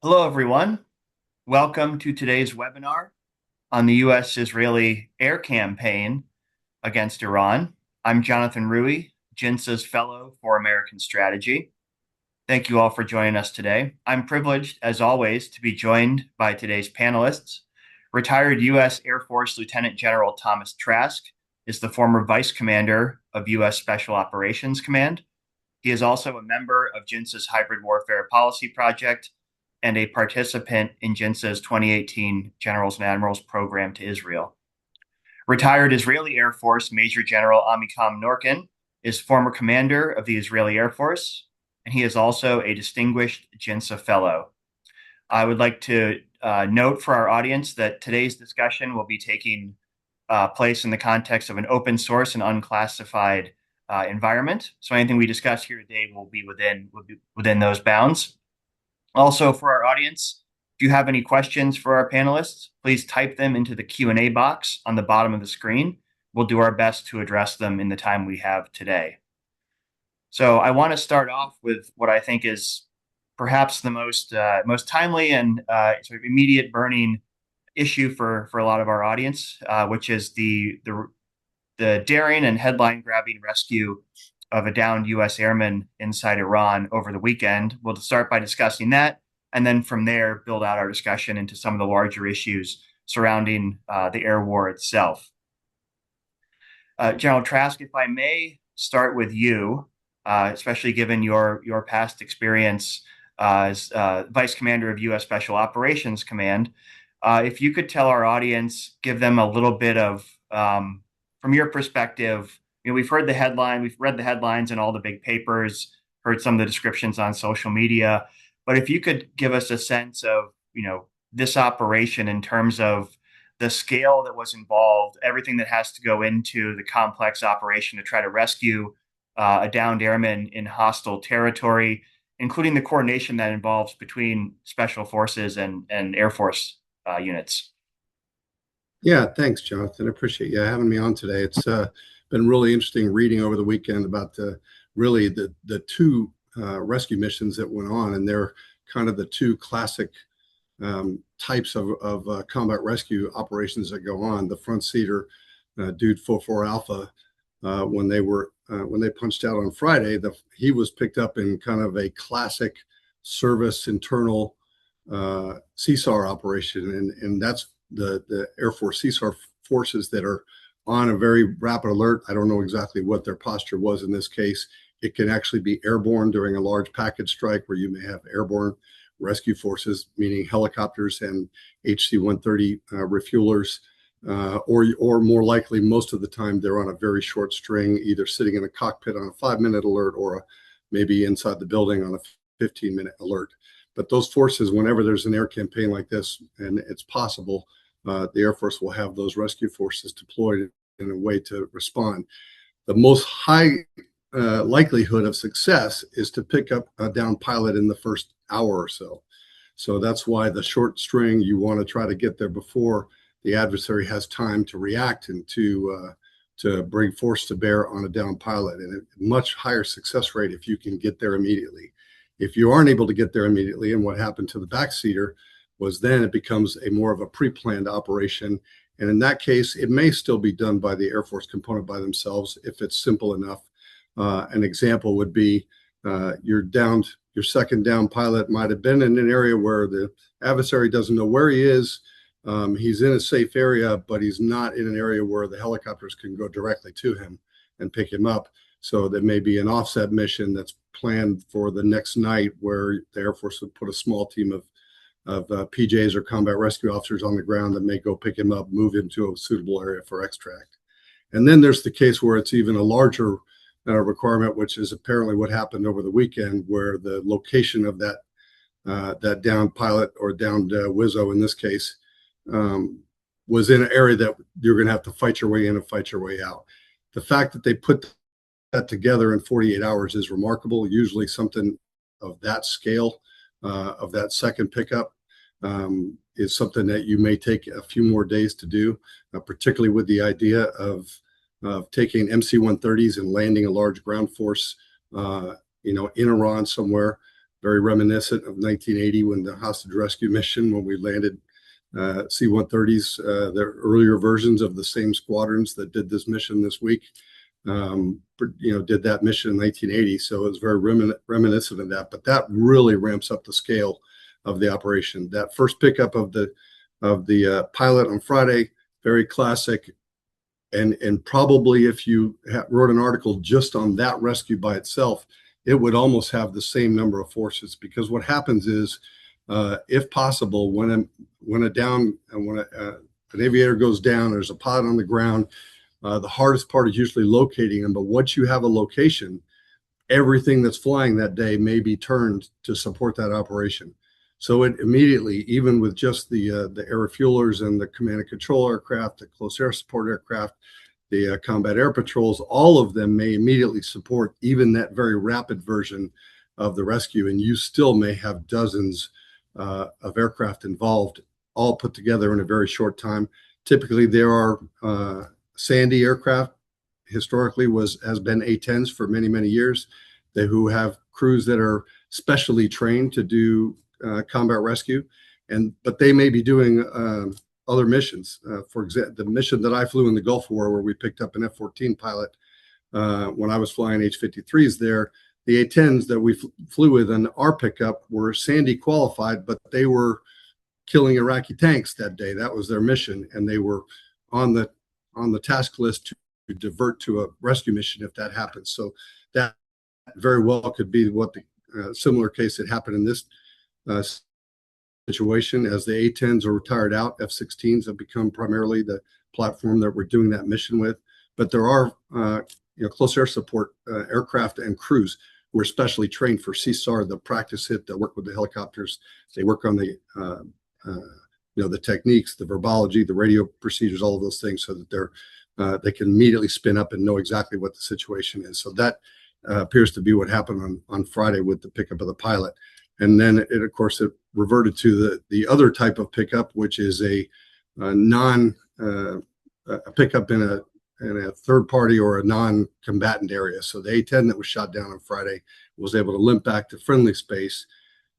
Hello, everyone. Welcome to today's webinar on the U.S. Israeli air campaign against Iran. I'm Jonathan Ruhe, JINSA's Fellow for American Strategy. Thank you all for joining us today. I'm privileged, as always, to be joined by today's panelists. Retired U.S. Air Force Lieutenant General Thomas Trask is the former Vice Commander of U.S. Special Operations Command. He is also a member of JINSA's Hybrid Warfare Policy Project and a participant in JINSA's 2018 Generals and Admirals program to Israel. Retired Israeli Air Force Major General Amikam Norkin is former commander of the Israeli Air Force, and he is also a distinguished JINSA Fellow. I would like to note for our audience that today's discussion will be taking place in the context of an open source and unclassified environment. So anything we discuss here today will be within those bounds. Also, for our audience, if you have any questions for our panelists, please type them into the Q&A box on the bottom of the screen. We'll do our best to address them in the time we have today. So I want to start off with what I think is perhaps the most timely and sort of immediate burning issue for a lot of our audience, which is the daring and headline-grabbing rescue of a downed U.S. airman inside Iran over the weekend. We'll start by discussing that, and then from there build out our discussion into some of the larger issues surrounding the air war itself. General Trask, if I may start with you, especially given your past experience as Vice Commander of U.S. Special Operations Command, if you could tell our audience, give them a little bit of, from your perspective, we've heard the headline, we've read the headlines in all the big papers, heard some of the descriptions on social media, but if you could give us a sense of, this operation in terms of the scale that was involved, everything that has to go into the complex operation to try to rescue a downed airman in hostile territory, including the coordination that involves between special forces and Air Force units. Yeah, thanks, Jonathan. I appreciate you having me on today. It's been really interesting reading over the weekend about the two rescue missions that went on, and they're kind of the two classic types of combat rescue operations that go on. The front seater, Dude 44 Alpha, when they punched out on Friday, he was picked up in kind of a classic service internal CSAR operation, and that's the Air Force CSAR forces that are on a very rapid alert. I don't know exactly what their posture was in this case. It can actually be airborne during a large package strike where you may have airborne rescue forces, meaning helicopters and HC-130 refuelers, or more likely, most of the time, they're on a very short string, either sitting in a cockpit on a 5-minute alert or maybe inside the building on a 15-minute alert. But those forces, whenever there's an air campaign like this, and it's possible, the Air Force will have those rescue forces deployed in a way to respond. The most high likelihood of success is to pick up a downed pilot in the first hour or so. So that's why the short string, you want to try to get there before the adversary has time to react and to bring force to bear on a downed pilot, and a much higher success rate if you can get there immediately. If you aren't able to get there immediately, and what happened to the backseater was then it becomes a more of a pre-planned operation. And in that case, it may still be done by the Air Force component by themselves if it's simple enough. An example would be your second down pilot might have been in an area where the adversary doesn't know where he is. He's in a safe area, but he's not in an area where the helicopters can go directly to him and pick him up. So there may be an offset mission that's planned for the next night where the Air Force would put a small team of PJs or combat rescue officers on the ground that may go pick him up, move him to a suitable area for extract. And then there's the case where it's even a larger requirement, which is apparently what happened over the weekend, where the location of that downed pilot or downed Wizzo in this case was in an area that you're going to have to fight your way in and fight your way out. The fact that they put that together in 48 hours is remarkable. Usually something of that scale, of that second pickup, is something that you may take a few more days to do, particularly with the idea of taking MC-130s and landing a large ground force, in Iran somewhere. very reminiscent of 1980 when the hostage rescue mission, when we landed C-130s, the earlier versions of the same squadrons that did this mission this week, did that mission in 1980. So it was very reminiscent of that. But that really ramps up the scale of the operation. That first pickup of the pilot on Friday, very classic. And probably if you wrote an article just on that rescue by itself, it would almost have the same number of forces, because what happens is, if possible, when an aviator goes down, there's a pilot on the ground. The hardest part is usually locating them, but once you have a location, everything that's flying that day may be turned to support that operation. So it immediately, even with just the air refuelers and the command and control aircraft, the close air support aircraft, the combat air patrols, all of them may immediately support even that very rapid version of the rescue. And you still may have dozens of aircraft involved, all put together in a very short time. Typically, there are Sandy aircraft, historically has been A-10s for many, many years, who have crews that are specially trained to do combat rescue, but they may be doing other missions. For example, the mission that I flew in the Gulf War, where we picked up an F-14 pilot when I was flying H-53s there, the A-10s that we flew with in our pickup were Sandy qualified, but they were killing Iraqi tanks that day. That was their mission, and they were on the task list to divert to a rescue mission if that happens. So that very well could be what the similar case that happened in this situation. As the A-10s are retired out, F-16s have become primarily the platform that we're doing that mission with. But there are close air support aircraft and crews who are specially trained for CSAR, the practice hit, that work with the helicopters. They work on the techniques, the verbology, the radio procedures, all of those things, so that they can immediately spin up and know exactly what the situation is. So that appears to be what happened on Friday with the pickup of the pilot. And then it reverted to the other type of pickup, which is a pickup in a third party or a non-combatant area. So the A-10 that was shot down on Friday was able to limp back to friendly space.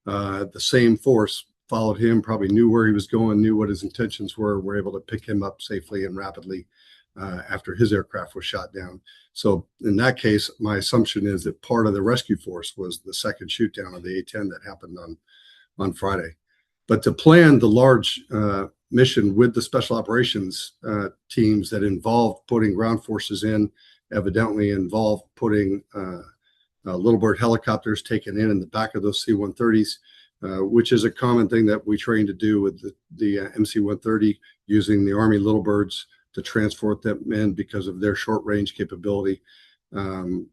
The same force followed him, probably knew where he was going, knew what his intentions were able to pick him up safely and rapidly after his aircraft was shot down. So in that case, my assumption is that part of the rescue force was the second shoot down of the A-10 that happened on Friday. But to plan the large mission with the special operations teams that involved putting ground forces in, evidently involved putting Little Bird helicopters taken in the back of those C-130s, which is a common thing that we train to do with the MC-130, using the Army Little Birds to transport them in because of their short range capability. The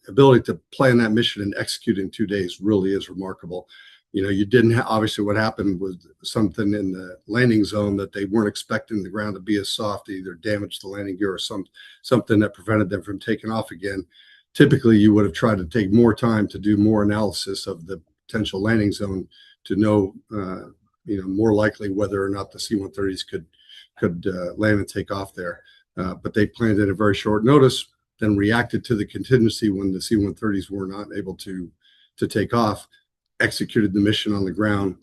ability to plan that mission and execute in 2 days really is remarkable. You didn't obviously what happened was something in the landing zone that they weren't expecting the ground to be as soft, either damaged the landing gear or something that prevented them from taking off again. Typically, you would have tried to take more time to do more analysis of the potential landing zone to know, more likely whether or not the C-130s could land and take off there. But they planned at a very short notice, then reacted to the contingency when the C-130s were not able to take off, executed the mission on the ground.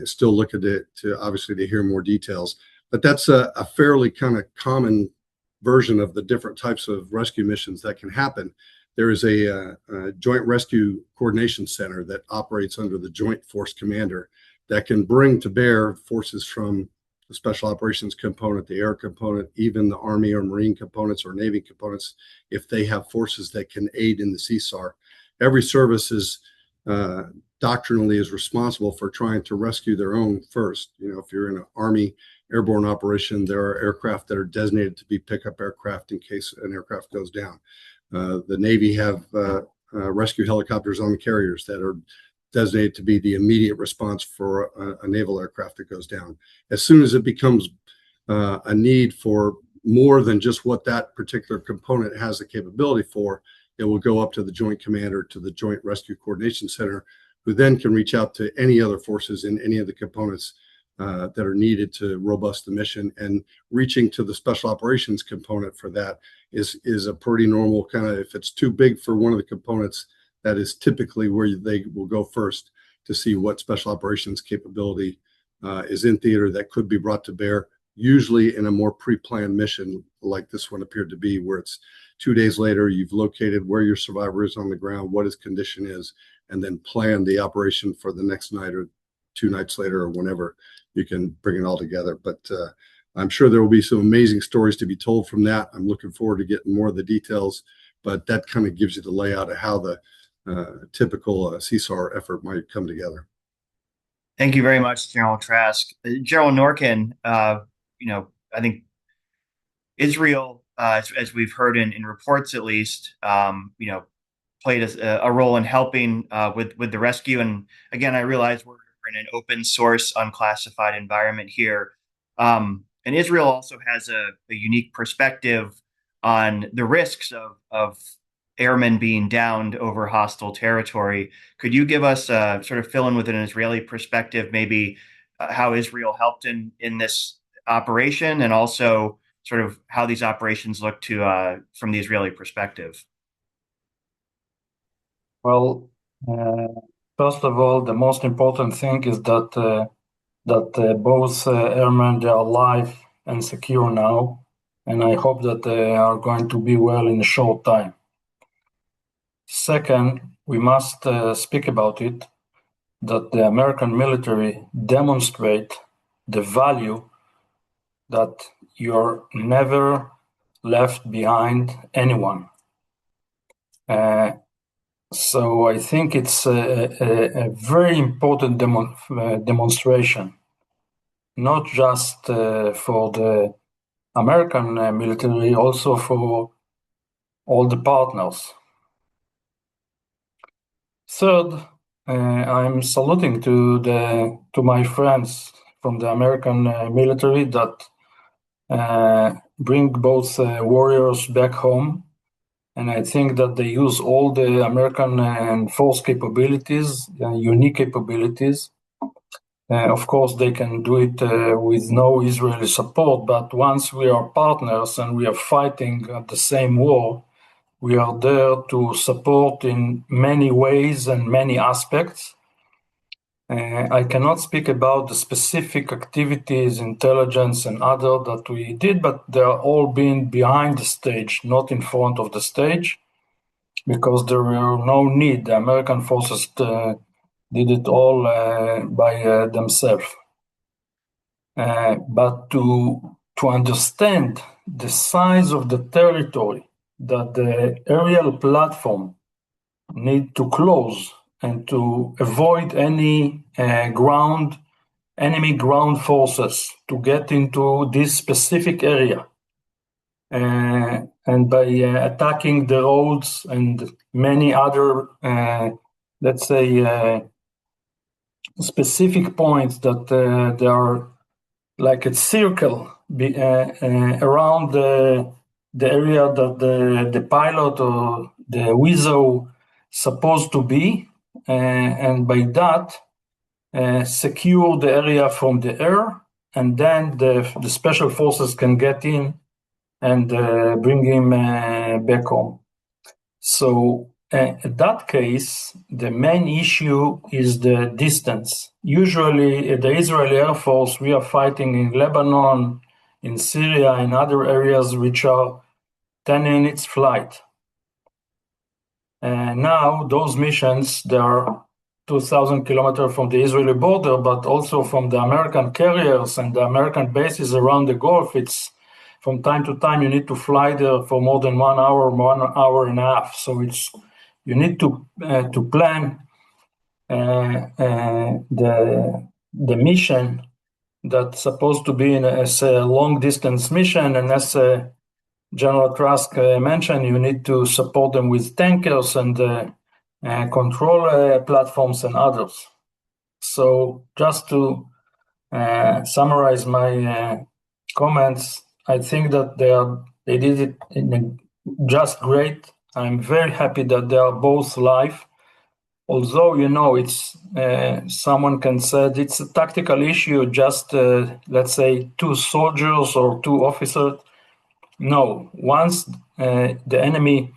Still looking to hear more details. But that's a fairly kind of common version of the different types of rescue missions that can happen. There is a Joint Rescue Coordination Center that operates under the Joint Force Commander that can bring to bear forces from the Special Operations component, the air component, even the Army or Marine components or Navy components, if they have forces that can aid in the CSAR. Every service is doctrinally is responsible for trying to rescue their own first. If you're in an Army airborne operation, there are aircraft that are designated to be pickup aircraft in case an aircraft goes down. The Navy have rescue helicopters on the carriers that are designated to be the immediate response for a naval aircraft that goes down. As soon as it becomes a need for more than just what that particular component has the capability for, it will go up to the Joint Commander, to the Joint Rescue Coordination Center, who then can reach out to any other forces in any of the components that are needed to robust the mission. And reaching to the Special Operations component for that is a pretty normal kind of, if it's too big for one of the components, that is typically where they will go first to see what special operations capability is in theater that could be brought to bear, usually in a more pre-planned mission like this one appeared to be, where it's 2 days later, you've located where your survivor is on the ground, what his condition is, and then plan the operation for the next night or 2 nights later or whenever you can bring it all together. But I'm sure there will be some amazing stories to be told from that. I'm looking forward to getting more of the details, but that kind of gives you the layout of how the typical CSAR effort might come together. Thank you very much, General Trask. General Norkin, I think Israel, as we've heard in reports at least, played a role in helping with the rescue. And again, I realize we're in an open source, unclassified environment here. And Israel also has a unique perspective on the risks of airmen being downed over hostile territory. Could you give us sort of fill in with an Israeli perspective, maybe how Israel helped in this operation, and also sort of how these operations look to from the Israeli perspective? Well, first of all, the most important thing is that both airmen, they are alive and secure now, and I hope that they are going to be well in a short time. Second, we must speak about it, that the American military demonstrate the value that you're never left behind anyone. So I think it's a very important demonstration, not just for the American military, also for all the partners. Third, I'm saluting to my friends from the American military that bring both warriors back home. And I think that they use all the American force capabilities, unique capabilities. Of course, they can do it with no Israeli support, but once we are partners and we are fighting at the same war, we are there to support in many ways and many aspects. I cannot speak about the specific activities, intelligence, and other that we did, but they are all being behind the stage, not in front of the stage, because there were no need. The American forces did it all by themselves. But to understand the size of the territory that the aerial platform need to close and to avoid any enemy ground forces to get into this specific area. And by attacking the roads and many other, specific points that there are like a circle around the area that the pilot or the WISO supposed to be, and by that secure the area from the air, and then the special forces can get in and bring him back home. So in that case, the main issue is the distance. Usually, the Israeli Air Force, we are fighting in Lebanon, in Syria, and other areas which are 10 minutes flight. Now, those missions, they are 2,000 kilometers from the Israeli border, but also from the American carriers and the American bases around the Gulf. It's from time to time you need to fly there for more than 1 hour, 1 hour and a half. So you need to plan the mission that's supposed to be as a long distance mission, and as General Trask mentioned, you need to support them with tankers and control platforms and others. So just to summarize my comments, I think that they did it just great. I'm very happy that they are both live. Although, it's someone can say it's a tactical issue, just let's say 2 soldiers or 2 officers. No, once the enemy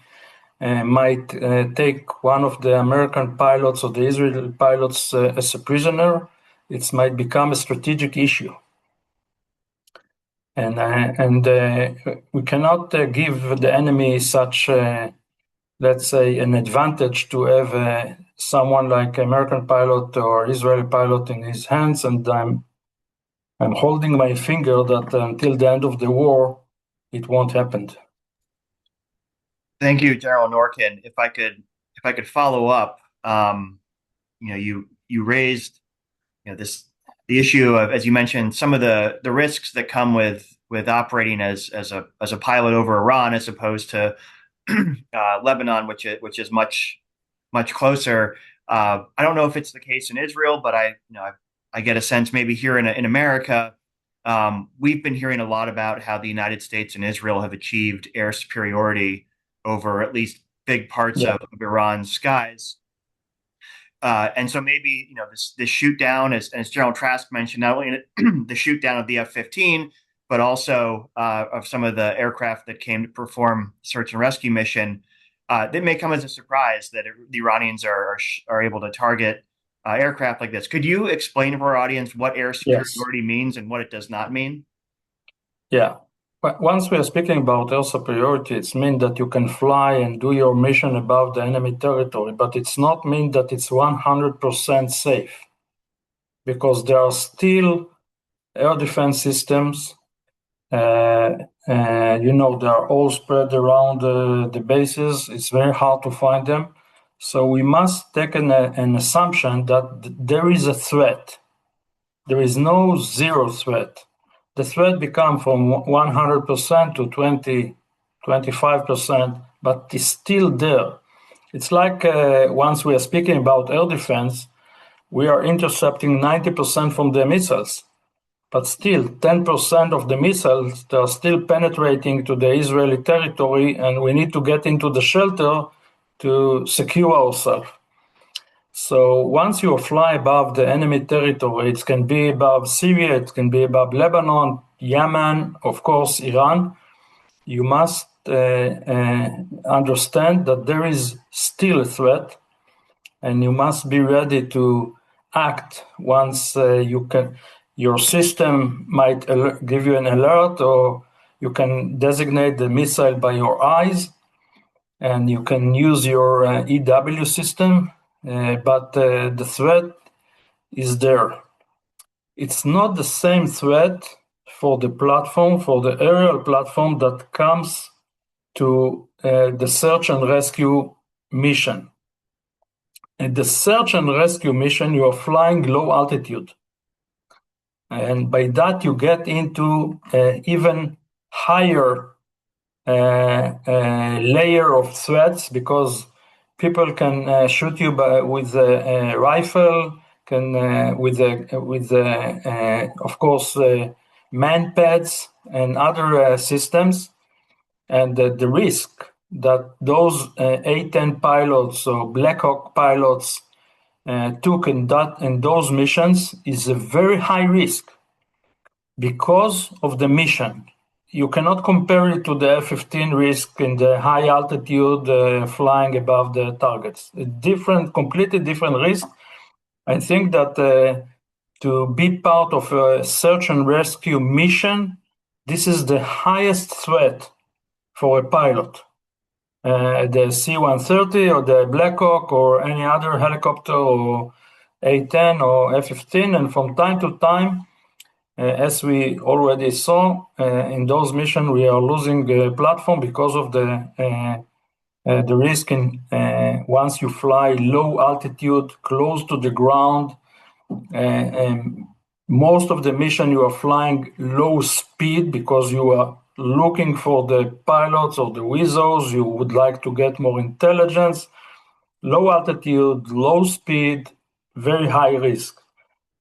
might take one of the American pilots or the Israeli pilots as a prisoner, it might become a strategic issue. And we cannot give the enemy such, let's say, an advantage to have someone like American pilot or Israeli pilot in his hands. And I'm holding my finger that until the end of the war, it won't happen. Thank you, General Norkin. If I could follow up, you raised the issue of, as you mentioned, some of the risks that come with operating as a pilot over Iran as opposed to Lebanon, which is much closer. I don't know if it's the case in Israel, but I get a sense maybe here in America, we've been hearing a lot about how the United States and Israel have achieved air superiority over at least big parts of Iran's skies. And so maybe this shoot down, as General Trask mentioned, not only the shoot down of the F-15, but also of some of the aircraft that came to perform search and rescue mission. That may come as a surprise that the Iranians are able to target aircraft like this. Could you explain to our audience what air superiority means and what it does not mean? Yeah. Once we are speaking about air superiority, it means that you can fly and do your mission above the enemy territory, but it's not mean that it's 100% safe, because there are still air defense systems. They are all spread around the bases. It's very hard to find them. So we must take an assumption that there is a threat. There is no zero threat. The threat becomes from 100% to 25%, but it's still there. It's like once we are speaking about air defense, we are intercepting 90% from the missiles, but still 10% of the missiles, they are still penetrating to the Israeli territory, and we need to get into the shelter to secure ourselves. So once you fly above the enemy territory, it can be above Syria, it can be above Lebanon, Yemen, of course, Iran. You must understand that there is still a threat, and you must be ready to act once your system might give you an alert, or you can designate the missile by your eyes, and you can use your EW system. But the threat is there. It's not the same threat for the platform, for the aerial platform that comes to the search and rescue mission. In the search and rescue mission, you are flying low altitude. And by that, you get into even higher layer of threats, because people can shoot you with a rifle, with of course man pads and other systems, and the risk that those A-10 pilots or Black Hawk pilots took in those missions is a very high risk because of the mission. You cannot compare it to the F-15 risk in the high altitude flying above the targets. A completely different risk. I think that to be part of a search and rescue mission, this is the highest threat for a pilot. The C-130 or the Black Hawk or any other helicopter or A-10 or F-15, and from time to time, as we already saw in those missions, we are losing the platform because of the risk in once you fly low altitude, close to the ground. And most of the mission you are flying low speed because you are looking for the pilots or the WISOs. You would like to get more intelligence. Low altitude, low speed, very high risk.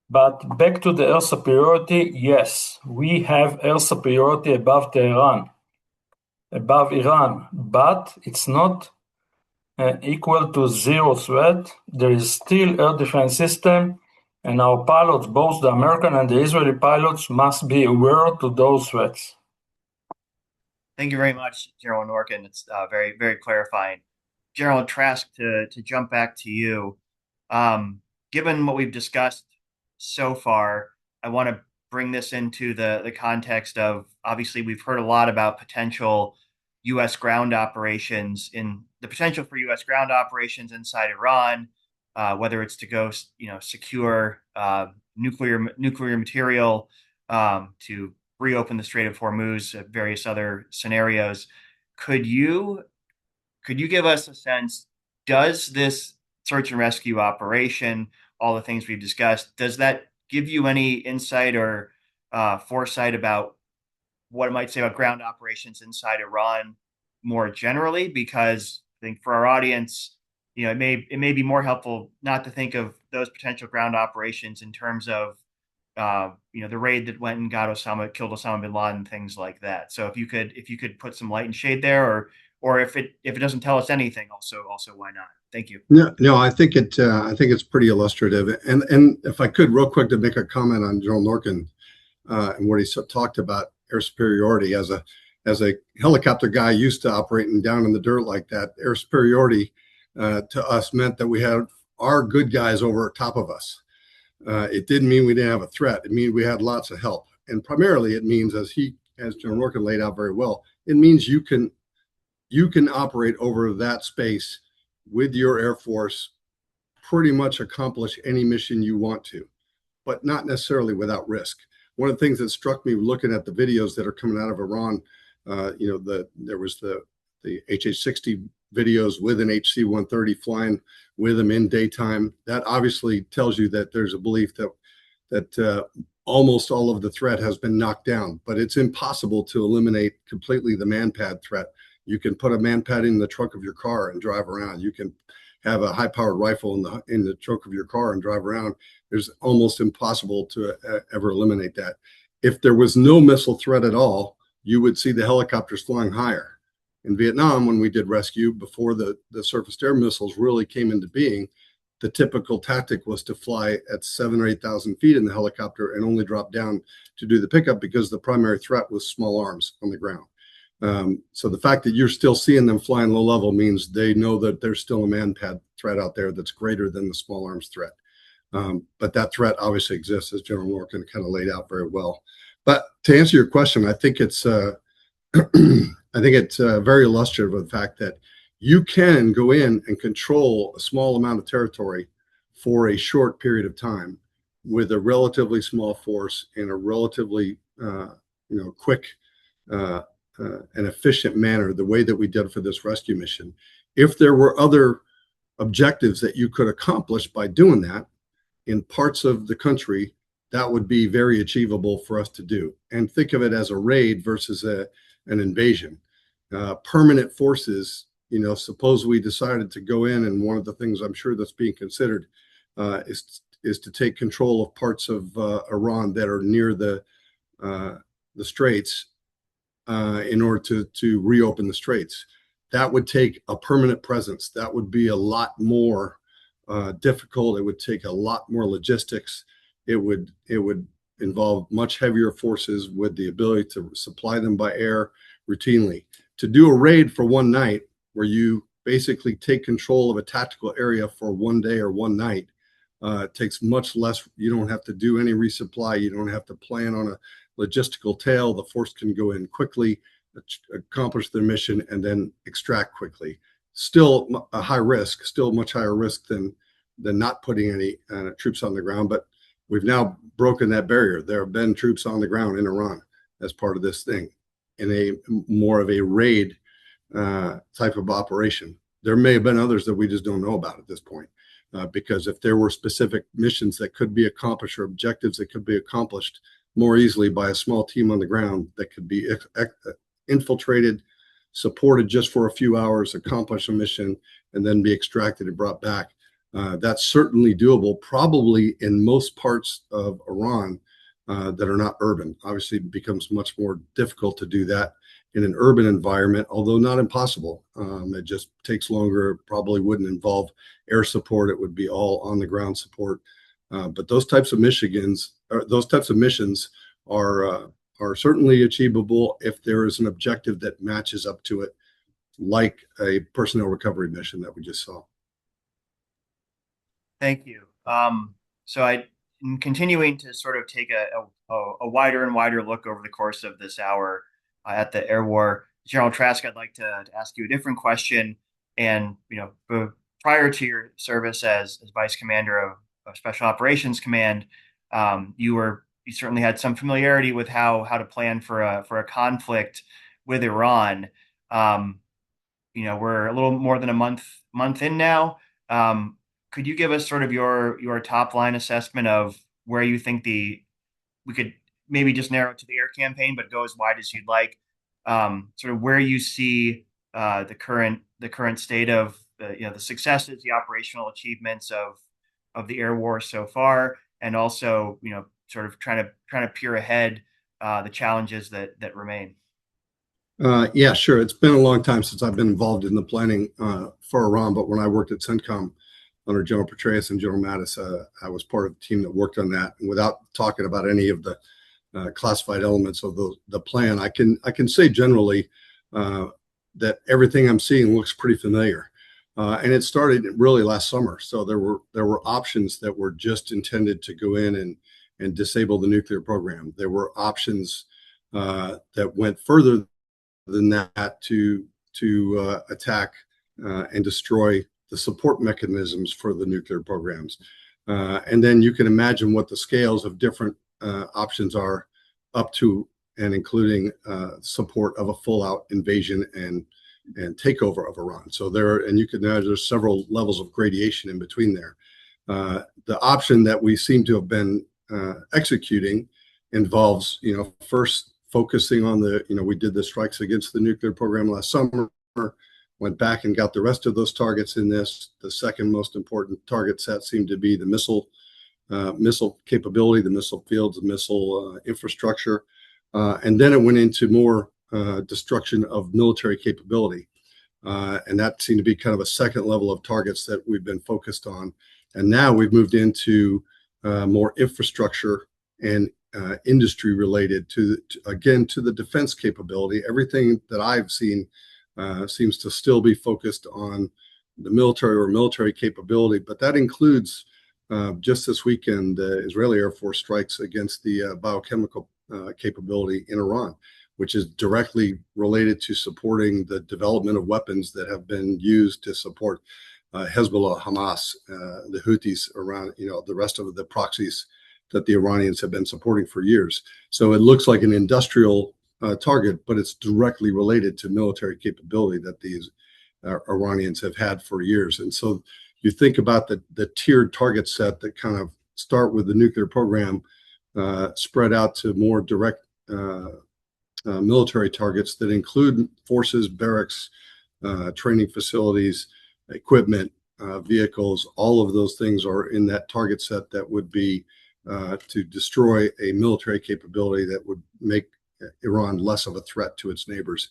But back to the air superiority, yes, we have air superiority above Iran, but it's not equal to zero threat. There is still air defense system, and our pilots, both the American and the Israeli pilots, must be aware to those threats. Thank you very much, General Norkin. It's very, very clarifying. General Trask, to jump back to you. Given what we've discussed so far, I want to bring this into the context of, obviously we've heard a lot about potential U.S. ground operations, in the potential for U.S. ground operations inside Iran, whether it's to go, secure nuclear material, to reopen the Strait of Hormuz, various other scenarios. Could you give us a sense, does this search and rescue operation, all the things we've discussed, does that give you any insight or foresight about what it might say about ground operations inside Iran more generally? Because I think for our audience, it may be more helpful not to think of those potential ground operations in terms of the raid that went and killed Osama bin Laden, things like that. So if you could put some light and shade there, or if it doesn't tell us anything, also why not? Thank you. No, I think it's pretty illustrative. And if I could, real quick, to make a comment on General Norkin and what he talked about air superiority. As a helicopter guy used to operating down in the dirt like that, air superiority to us meant that we had our good guys over top of us. It didn't mean we didn't have a threat. It means we had lots of help. And primarily it means, as General Norkin laid out very well, it means you can operate over that space with your Air Force, pretty much accomplish any mission you want to, but not necessarily without risk. One of the things that struck me looking at the videos that are coming out of Iran, there was the HH-60 videos with an HC-130 flying with them in daytime. That obviously tells you that there's a belief that almost all of the threat has been knocked down, but it's impossible to eliminate completely the manpad threat. You can put a manpad in the trunk of your car and drive around. You can have a high-powered rifle in the trunk of your car and drive around. It's almost impossible to ever eliminate that. If there was no missile threat at all, you would see the helicopters flying higher. In Vietnam, when we did rescue, before the surface-to-air missiles really came into being, the typical tactic was to fly at 7,000 or 8,000 feet in the helicopter and only drop down to do the pickup, because the primary threat was small arms on the ground. So the fact that you're still seeing them flying low level means they know that there's still a manpad threat out there that's greater than the small arms threat. But that threat obviously exists, as General Norkin kind of laid out very well. But to answer your question, I think it's very illustrative of the fact that you can go in and control a small amount of territory for a short period of time with a relatively small force in a relatively quick and efficient manner, the way that we did for this rescue mission. If there were other objectives that you could accomplish by doing that in parts of the country, that would be very achievable for us to do. And think of it as a raid versus an invasion. Permanent forces, suppose we decided to go in, and one of the things I'm sure that's being considered is to take control of parts of Iran that are near the straits, in order to reopen the straits. That would take a permanent presence. That would be a lot more difficult. It would take a lot more logistics. It would involve much heavier forces with the ability to supply them by air routinely. To do a raid for one night, where you basically take control of a tactical area for one day or one night, takes much less. You don't have to do any resupply. You don't have to plan on a logistical tail. The force can go in quickly, accomplish their mission, and then extract quickly. Still a high risk, still much higher risk than not putting any troops on the ground. But we've now broken that barrier. There have been troops on the ground in Iran as part of this thing, in a more of a raid type of operation. There may have been others that we just don't know about at this point, because if there were specific missions that could be accomplished, or objectives that could be accomplished more easily by a small team on the ground, that could be infiltrated, supported just for a few hours, accomplish a mission, and then be extracted and brought back. That's certainly doable, probably in most parts of Iran that are not urban. Obviously, it becomes much more difficult to do that in an urban environment, although not impossible. It just takes longer. It probably wouldn't involve air support. It would be all on the ground support. But those types of missions are certainly achievable if there is an objective that matches up to it. like a personnel recovery mission that we just saw. Thank you. So I'm continuing to sort of take a wider and wider look over the course of this hour at the air war. General Trask, I'd like to ask you a different question. And prior to your service as Vice Commander of Special Operations Command, you certainly had some familiarity with how to plan for a conflict with Iran. We're a little more than a month in now. Could you give us sort of your top line assessment of where you think we could maybe just narrow it to the air campaign, but go as wide as you'd like, sort of where you see the current state of the successes, the operational achievements of the air war so far, and also sort of trying to peer ahead the challenges that remain. Yeah, sure. It's been a long time since I've been involved in the planning for Iran, but when I worked at CENTCOM under General Petraeus and General Mattis, I was part of the team that worked on that. And without talking about any of the classified elements of the plan, I can say generally that everything I'm seeing looks pretty familiar. And it started really last summer. So there were options that were just intended to go in and disable the nuclear program. There were options that went further than that to attack and destroy the support mechanisms for the nuclear programs. And then you can imagine what the scales of different options are, up to and including support of a full-out invasion and takeover of Iran. So there's several levels of gradation in between there. The option that we seem to have been executing involves, first focusing on we did the strikes against the nuclear program last summer, went back and got the rest of those targets in this. The second most important target set seemed to be the missile capability, the missile fields, the missile infrastructure. And then it went into more destruction of military capability. And that seemed to be kind of a second level of targets that we've been focused on. And now we've moved into more infrastructure and industry related to the defense capability. Everything that I've seen seems to still be focused on the military capability, but that includes just this weekend, the Israeli Air Force strikes against the biochemical capability in Iran, which is directly related to supporting the development of weapons that have been used to support Hezbollah, Hamas, the Houthis around, the rest of the proxies that the Iranians have been supporting for years. So it looks like an industrial target, but it's directly related to military capability that these Iranians have had for years. And so you think about the tiered target set that kind of start with the nuclear program, spread out to more direct military targets that include forces, barracks, training facilities, equipment, vehicles. All of those things are in that target set that would be to destroy a military capability that would make Iran less of a threat to its neighbors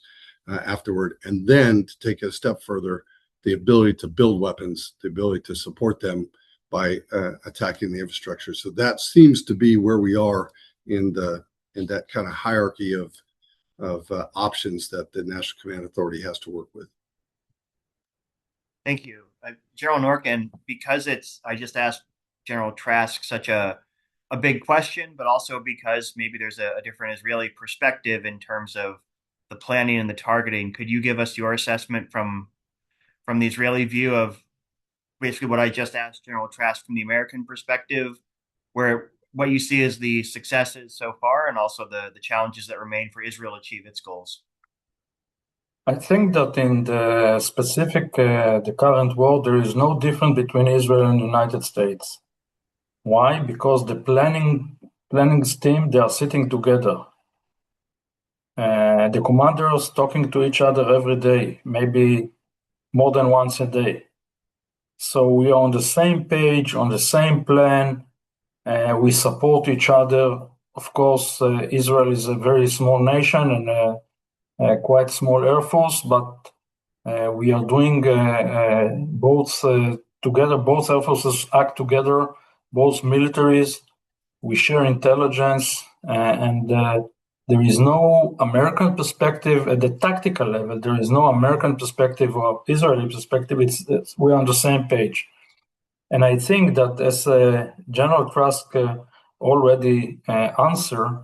afterward. And then to take it a step further, the ability to build weapons, the ability to support them by attacking the infrastructure. So that seems to be where we are in that kind of hierarchy of options that the National Command Authority has to work with. Thank you. General Norkin, because I just asked General Trask such a big question, but also because maybe there's a different Israeli perspective in terms of the planning and the targeting. Could you give us your assessment from the Israeli view of basically what I just asked General Trask from the American perspective, where what you see as the successes so far and also the challenges that remain for Israel to achieve its goals? I think that in the specific, the current war, there is no difference between Israel and the United States. Why? Because the planning team, they are sitting together. The commanders talking to each other every day, maybe more than once a day. So we are on the same page, on the same plan. We support each other. Of course, Israel is a very small nation and a quite small air force, but we are doing both together. Both air forces act together, both militaries. We share intelligence, and there is no American perspective at the tactical level. There is no American perspective or Israeli perspective. We're on the same page. And I think that as General Trask already answered,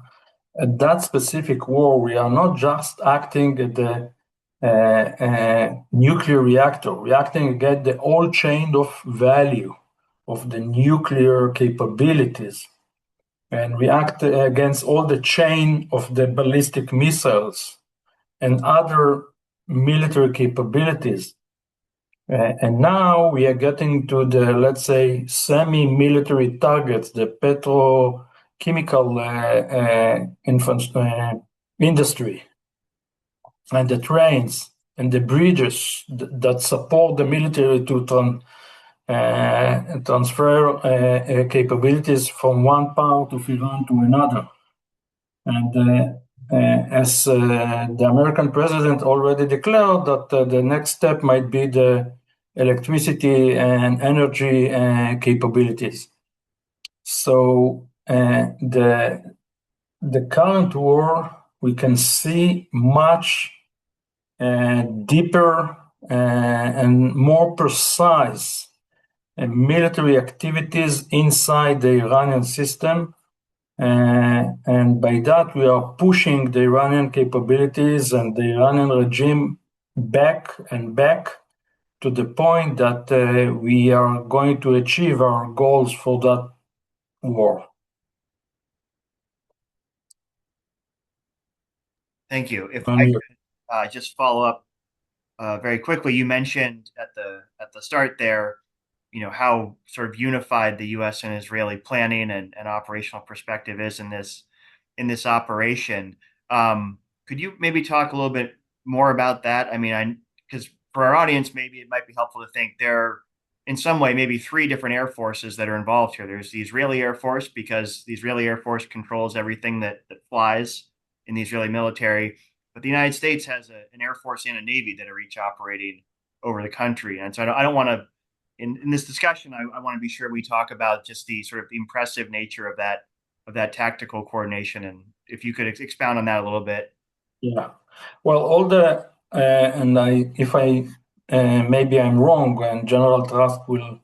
at that specific war, we are not just acting at the nuclear reactor, reacting against the whole chain of value of the nuclear capabilities, and react against all the chain of the ballistic missiles and other military capabilities. And now we are getting to the, let's say, semi-military targets, the petrochemical industry, and the trains and the bridges that support the military to transfer capabilities from one part of Iran to another. And as the American president already declared that the next step might be the electricity and energy capabilities. So the current war, we can see much deeper and more precise military activities inside the Iranian system. And by that, we are pushing the Iranian capabilities and the Iranian regime back and back to the point that we are going to achieve our goals for that war. Thank you. If I could just follow up very quickly, you mentioned at the start there, how sort of unified the U.S. and Israeli planning and operational perspective is in this operation. Could you maybe talk a little bit more about that? I mean, because for our audience, maybe it might be helpful to think there are, in some way, maybe three different air forces that are involved here. There's the Israeli Air Force, because the Israeli Air Force controls everything that flies in the Israeli military. But the United States has an Air Force and a Navy that are each operating over the country. And so I don't want to, in this discussion, I want to be sure we talk about just the sort of impressive nature of that tactical coordination. And if you could expound on that a little bit. Yeah. Well, all the, if I, maybe I'm wrong, and General Trask will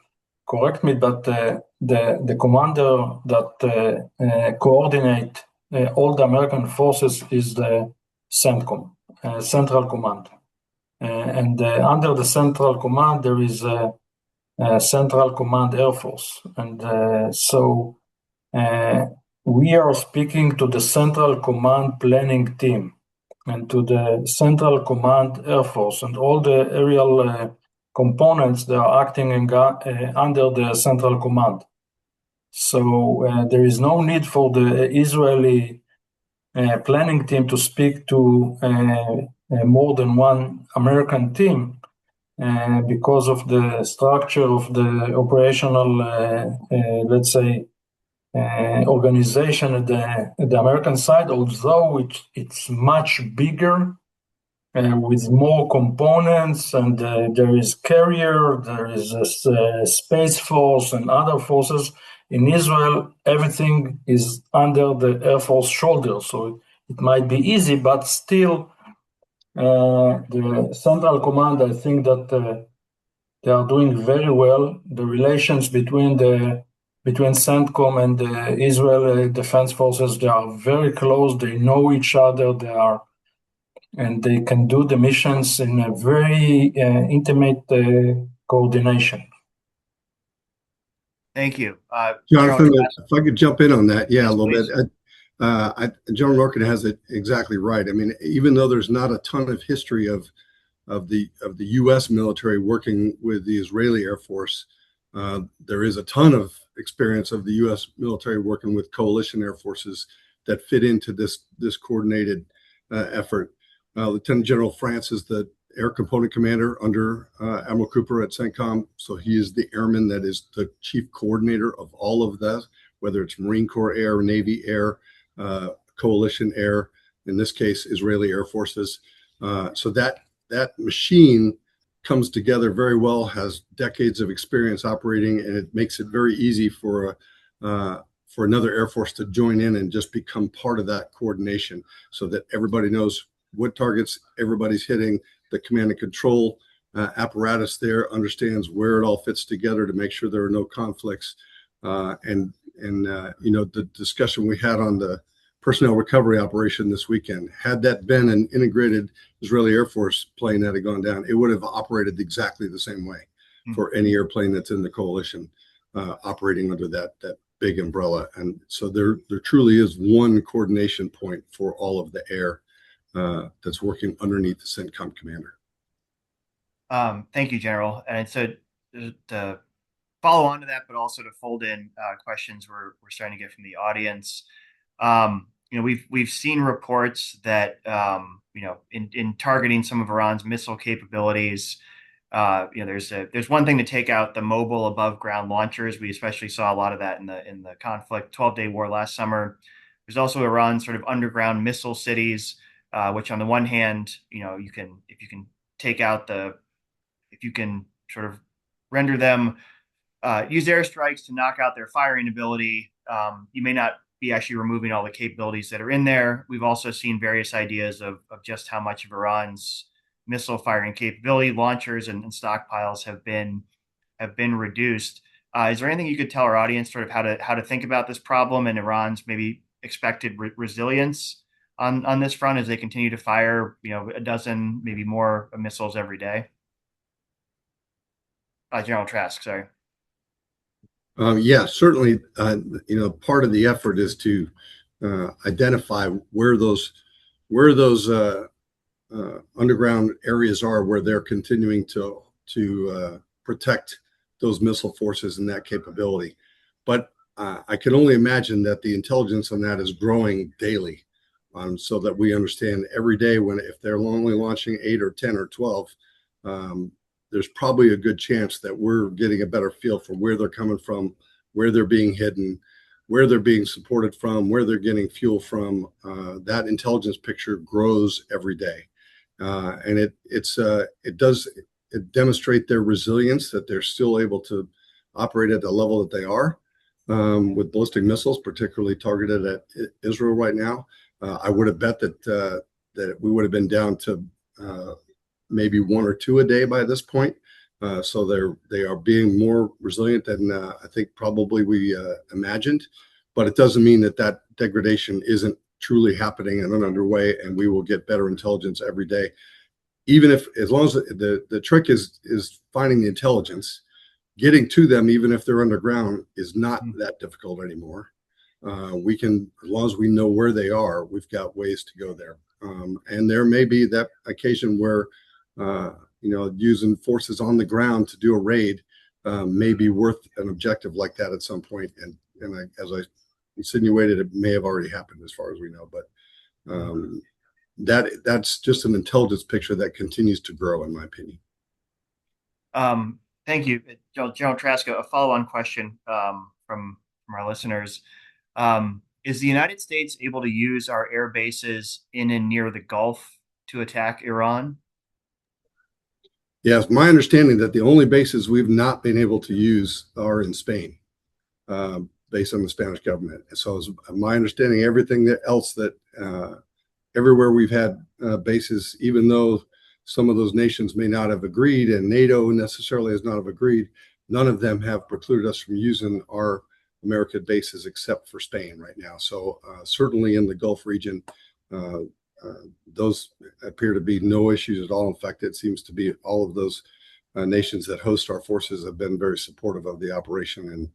correct me, but the commander that coordinate all the American forces is the CENTCOM, Central Command. And under the Central Command, there is a Central Command Air Force. And so we are speaking to the Central Command planning team and to the Central Command Air Force, and all the aerial components that are acting under the Central Command. So there is no need for the Israeli planning team to speak to more than one American team because of the structure of the operational, let's say, organization at the American side, although it's much bigger with more components, and there is carrier, there is a space force and other forces. In Israel, everything is under the Air Force shoulder, so it might be easy, but still the Central Command, I think that they are doing very well. The relations between CENTCOM and the Israel Defense Forces, they are very close. They know each other. And they can do the missions in a very intimate coordination. Thank you. Jonathan, if I could jump in on that, yes, a little please. bit. General Norkin has it exactly right. I mean, even though there's not a ton of history of the U.S. military working with the Israeli Air Force, there is a ton of experience of the U.S. military working with coalition air forces that fit into this coordinated effort. Lieutenant General France is the air component commander under Admiral Cooper at CENTCOM. So he is the airman that is the chief coordinator of all of that, whether it's Marine Corps Air, Navy Air, Coalition Air, in this case, Israeli Air Forces. So that machine comes together very well, has decades of experience operating, and it makes it very easy for for another Air Force to join in and just become part of that coordination so that everybody knows what targets everybody's hitting, the command and control apparatus there understands where it all fits together to make sure there are no conflicts. And the discussion we had on the personnel recovery operation this weekend, had that been an integrated Israeli Air Force plane that had gone down, it would have operated exactly the same way for any airplane that's in the coalition operating under that big umbrella. And so there truly is one coordination point for all of the air that's working underneath the CENTCOM commander. Thank you, General. And so to follow on to that, but also to fold in questions we're starting to get from the audience. We've seen reports that in targeting some of Iran's missile capabilities, there's one thing to take out the mobile above ground launchers. We especially saw a lot of that in the conflict 12-day war last summer. There's also Iran's sort of underground missile cities, which on the one hand, if you can sort of render them use airstrikes to knock out their firing ability, you may not be actually removing all the capabilities that are in there. We've also seen various ideas of just how much of Iran's missile firing capability, launchers and stockpiles have been reduced. Is there anything you could tell our audience sort of how to think about this problem and Iran's maybe expected resilience on this front as they continue to fire, a dozen, maybe more missiles every day? General Trask, sorry. Yeah, certainly. Part of the effort is to identify where those underground areas are, where they're continuing to protect those missile forces and that capability. But I can only imagine that the intelligence on that is growing daily, so that we understand every day if they're only launching 8 or 10 or 12. There's probably a good chance that we're getting a better feel for where they're coming from, where they're being hidden, where they're being supported from, where they're getting fuel from. That intelligence picture grows every day. And it does demonstrate their resilience, that they're still able to operate at the level that they are with ballistic missiles, particularly targeted at Israel right now. I would have bet that we would have been down to maybe 1 or 2 a day by this point. So they are being more resilient than I think probably we imagined. But it doesn't mean that degradation isn't truly happening and underway, and we will get better intelligence every day. As long as the trick is finding the intelligence, getting to them, even if they're underground, is not that difficult anymore. We can, as long as we know where they are, we've got ways to go there. And there may be that occasion where using forces on the ground to do a raid may be worth an objective like that at some point. And as I insinuated, it may have already happened as far as we know. But that's just an intelligence picture that continues to grow, in my opinion. Thank you, General Trask. A follow-on question from our listeners. Is the United States able to use our air bases in and near the Gulf to attack Iran? Yes, my understanding that the only bases we've not been able to use are in Spain, based on the Spanish government. So it's my understanding, everything else that everywhere we've had bases, even though some of those nations may not have agreed, and NATO necessarily has not have agreed, none of them have precluded us from using our American bases except for Spain right now. So certainly in the Gulf region, those appear to be no issues at all. In fact, it seems to be all of those nations that host our forces have been very supportive of the operation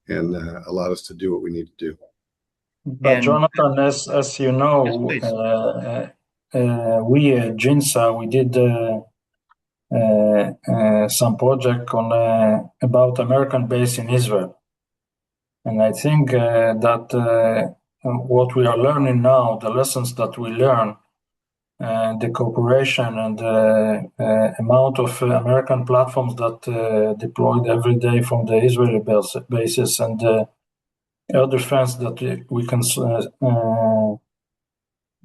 and allowed us to do what we need to do. But Jonathan, as you know, yes, we at JINSA, we did some project about American base in Israel. And I think that what we are learning now, the lessons that we learn, the cooperation and the amount of American platforms that deployed every day from the Israeli bases, and the air defense that we can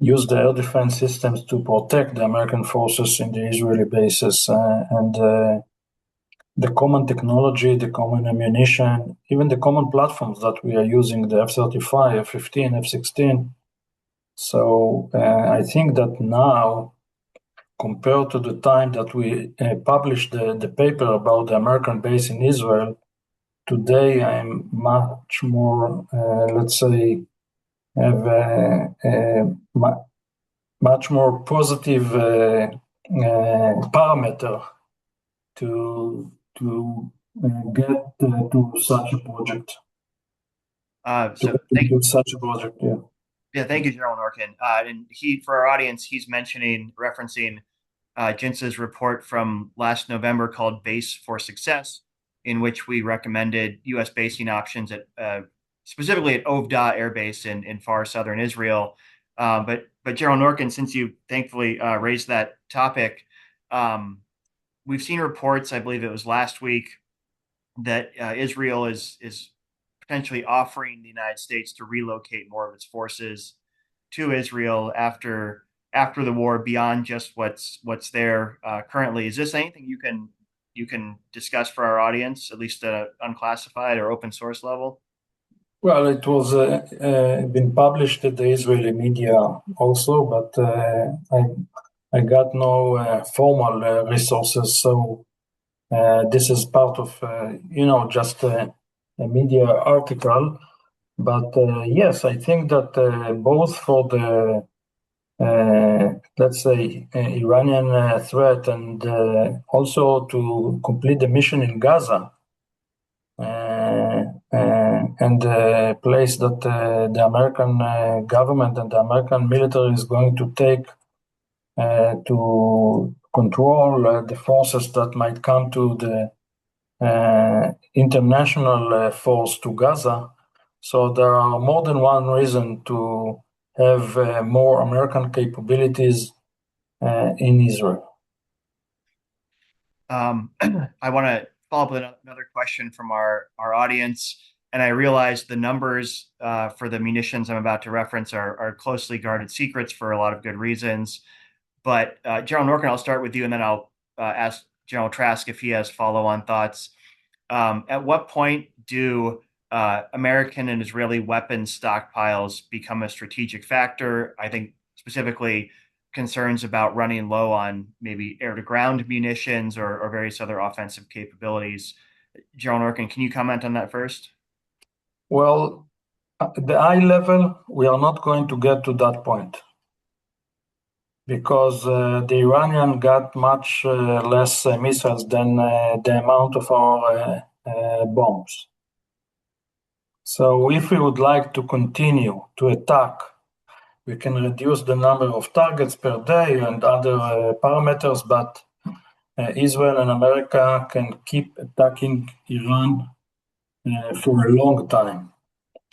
use the air defense systems to protect the American forces in the Israeli bases. And the common technology, the common ammunition, even the common platforms that we are using, the F-35, F-15, F-16. So I think that now, compared to the time that we published the paper about the American base in Israel, today I'm much more, let's say, have a much more positive parameter to get to such a project. To So get into such a project, yeah. yeah, thank you, General Norkin. And for our audience, he's referencing JINSA's report from last November called Base for Success, in which we recommended U.S. basing options at specifically at Ovda Air Base in far southern Israel. But General Norkin, since you thankfully raised that topic, we've seen reports, I believe it was last week, that Israel is potentially offering the United States to relocate more of its forces to Israel after the war beyond just what's there currently. Is this anything you can discuss for our audience, at least at an unclassified or open source level? Well, it was been published at the Israeli media also, but I got no formal resources, so this is part of just a media article. But yes, I think that both for the let's say Iranian threat and also to complete the mission in Gaza. And the place that the American government and the American military is going to take to control the forces that might come to the international force to Gaza. So there are more than one reason to have more American capabilities in Israel. I want to follow up with another question from our audience. And I realize the numbers for the munitions I'm about to reference are closely guarded secrets for a lot of good reasons. But General Norkin, I'll start with you, and then I'll ask General Trask if he has follow-on thoughts. At what point do American and Israeli weapons stockpiles become a strategic factor? I think specifically concerns about running low on maybe air-to-ground munitions or various other offensive capabilities. General Norkin, can you comment on that first? Well, at the eye level, we are not going to get to that point because the Iranian got much less missiles than the amount of our bombs. So if we would like to continue to attack, we can reduce the number of targets per day and other parameters, but Israel and America can keep attacking Iran for a long time.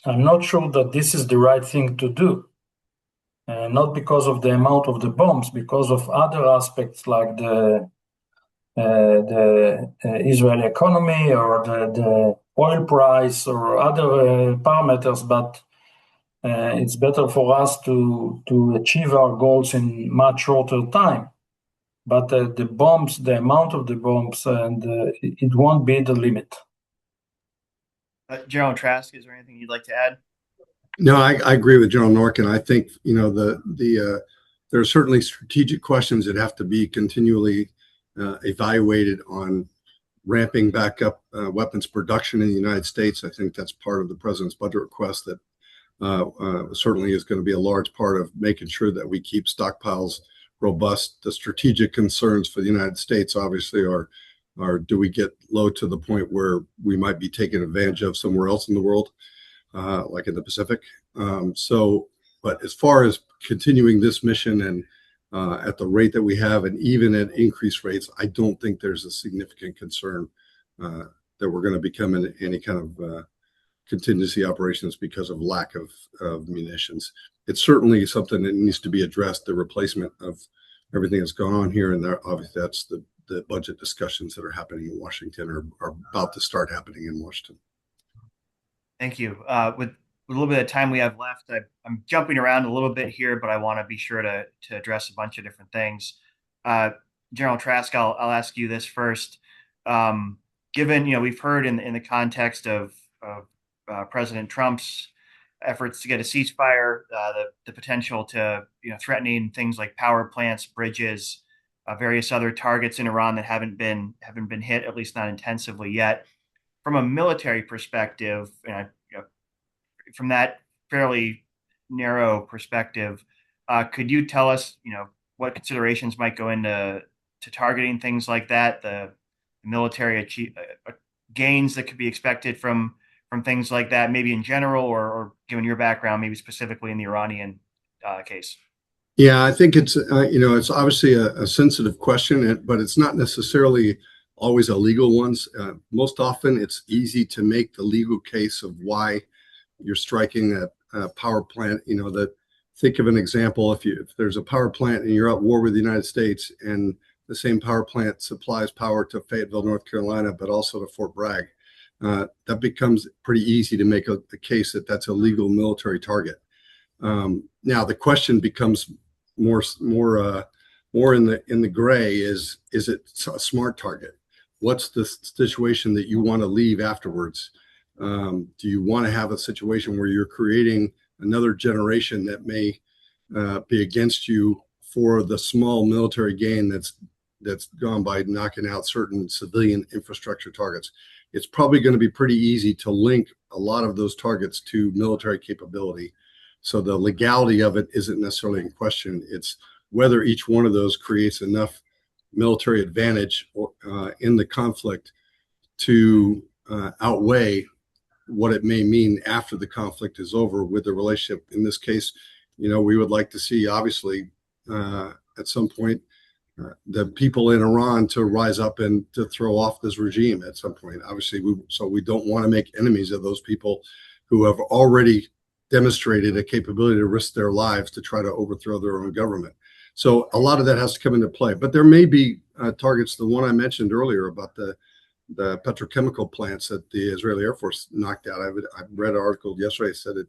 I'm not sure that this is the right thing to do. Not because of the amount of the bombs, because of other aspects like the Israeli economy or the oil price or other parameters, but it's better for us to achieve our goals in much shorter time. But the bombs, the amount of the bombs, and it won't be the limit. General Trask, is there anything you'd like to add? No, I agree with General Norkin. I think there are certainly strategic questions that have to be continually evaluated on ramping back up weapons production in the United States. I think that's part of the president's budget request that certainly is going to be a large part of making sure that we keep stockpiles robust. The strategic concerns for the United States obviously are do we get low to the point where we might be taken advantage of somewhere else in the world, like in the Pacific. But as far as continuing this mission and at the rate that we have, and even at increased rates, I don't think there's a significant concern that we're going to become in any kind of contingency operations because of lack of munitions. It's certainly something that needs to be addressed, the replacement of everything that's gone on here. And obviously that's the budget discussions that are happening in Washington are about to start happening in Washington. Thank you. With a little bit of time we have left, I'm jumping around a little bit here, but I want to be sure to address a bunch of different things. General Trask, I'll ask you this first. given, we've heard in the context of President Trump's efforts to get a ceasefire, the potential to, threatening things like power plants, bridges, various other targets in Iran that haven't been hit, at least not intensively yet. From a military perspective, from that fairly narrow perspective, could you tell us, what considerations might go into targeting things like that, the military gains that could be expected from things like that, maybe in general, or given your background, maybe specifically in the Iranian case? Yeah, I think it's it's obviously a sensitive question, but it's not necessarily always a legal one. Most often, it's easy to make the legal case of why you're striking a power plant. Think of an example: if there's a power plant and you're at war with the United States, and the same power plant supplies power to Fayetteville, North Carolina, but also to Fort Bragg, that becomes pretty easy to make a case that that's a legal military target. Now the question becomes more in the gray: is it a smart target? What's the situation that you want to leave afterwards? Do you want to have a situation where you're creating another generation that may be against you for the small military gain that's gone by knocking out certain civilian infrastructure targets? It's probably going to be pretty easy to link a lot of those targets to military capability. So the legality of it isn't necessarily in question. It's whether each one of those creates enough military advantage in the conflict to outweigh what it may mean after the conflict is over with the relationship. In this case, we would like to see, obviously, at some point, the people in Iran to rise up and to throw off this regime at some point. Obviously, we don't want to make enemies of those people who have already demonstrated a capability to risk their lives to try to overthrow their own government. So a lot of that has to come into play. But there may be targets, the one I mentioned earlier about the petrochemical plants that the Israeli Air Force knocked out. I read an article yesterday that said it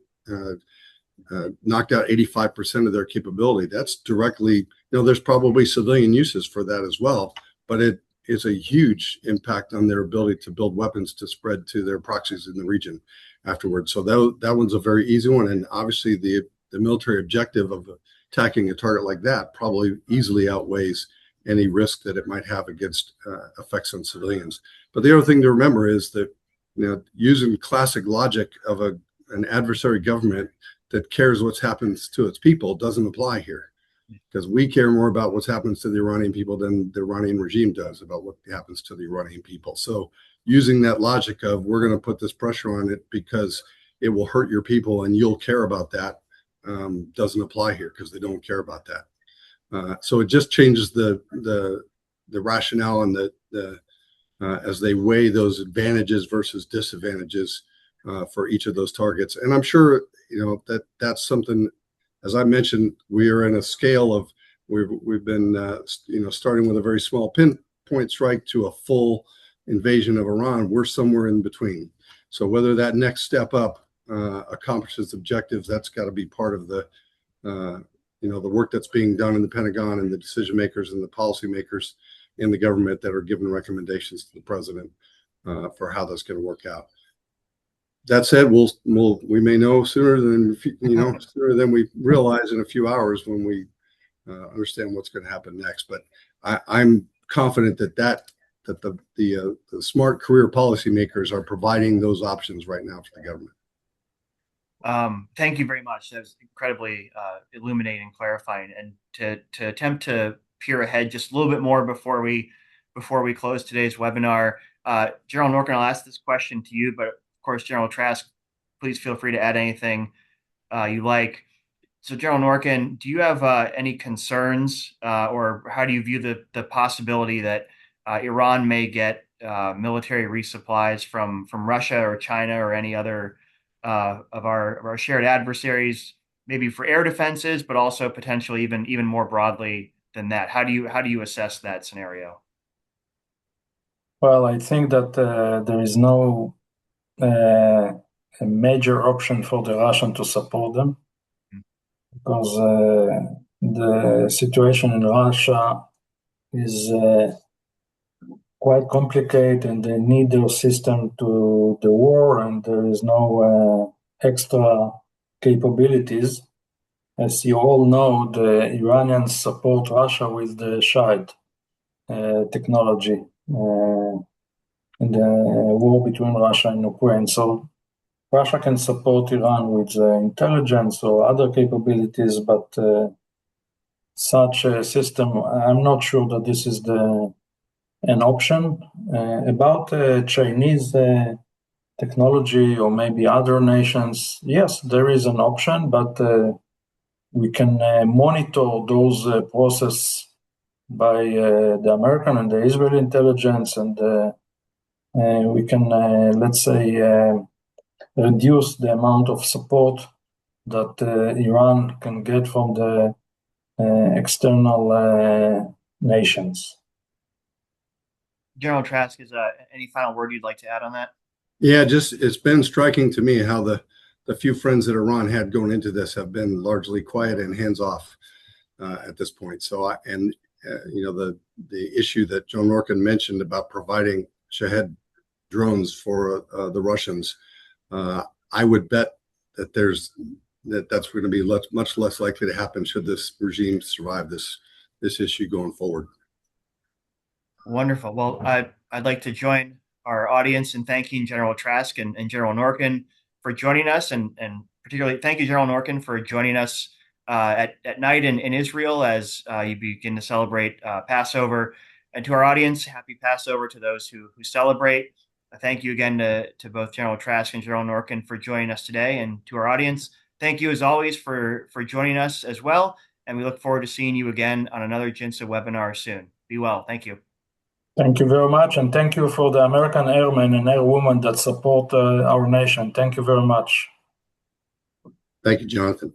knocked out 85% of their capability. That's directly, there's probably civilian uses for that as well, but it is a huge impact on their ability to build weapons to spread to their proxies in the region afterwards. So that one's a very easy one. And obviously the military objective of attacking a target like that probably easily outweighs any risk that it might have against effects on civilians. But the other thing to remember is that, using classic logic of an adversary government that cares what happens to its people doesn't apply here, because we care more about what happens to the Iranian people than the Iranian regime does about what happens to the Iranian people. So using that logic of we're going to put this pressure on it because it will hurt your people and you'll care about that doesn't apply here, because they don't care about that. So it just changes the rationale and the as they weigh those advantages versus disadvantages for each of those targets. And I'm sure that's something, as I mentioned, we are in a scale of we've been starting with a very small pinpoint strike to a full invasion of Iran. We're somewhere in between. So whether that next step up accomplishes objectives, that's got to be part of the the work that's being done in the Pentagon and the decision makers and the policy makers in the government that are giving recommendations to the president for how that's going to work out. That said, we may know sooner than sooner than we realize in a few hours when we understand what's going to happen next. But I'm confident that the smart career policymakers are providing those options right now for the government. Thank you very much. That was incredibly illuminating and clarifying. And to attempt to peer ahead just a little bit more before we close today's webinar, General Norkin, I'll ask this question to you, but of course, General Trask, please feel free to add anything you like. So, General Norkin, do you have any concerns, or how do you view the possibility that Iran may get military resupplies from Russia or China or any other of our shared adversaries, maybe for air defenses, but also potentially even more broadly than that? How do you assess that scenario? Well, I think that there is no a major option for the Russian to support them, because the situation in Russia is quite complicated and they need their system to the war, and there is no extra capabilities. As you all know, the Iranians support Russia with the Shahid technology in the war between Russia and Ukraine. So Russia can support Iran with intelligence or other capabilities, but such a system, I'm not sure that this is an option. About Chinese technology or maybe other nations, yes, there is an option, but we can monitor those processes by the American and the Israeli intelligence, and we can, let's say, reduce the amount of support that Iran can get from the external nations. General Trask, is any final word you'd like to add on that? Yeah, just it's been striking to me how the few friends that Iran had going into this have been largely quiet and hands off at this point. So, the issue that John Norkin mentioned about providing Shahed drones for the Russians, I would bet that that's going to be much less likely to happen should this regime survive this issue going forward. Wonderful. Well, I'd like to join our audience in thanking General Trask and General Norkin for joining us, and particularly thank you, General Norkin, for joining us at night in Israel as you begin to celebrate Passover. And to our audience, happy Passover to those who celebrate. Thank you again to both General Trask and General Norkin for joining us today. And to our audience, thank you as always for joining us as well. And we look forward to seeing you again on another JINSA webinar soon. Be well. Thank you. Thank you very much, and thank you for the American airmen and airwomen that support our nation. Thank you very much. Thank you, Jonathan.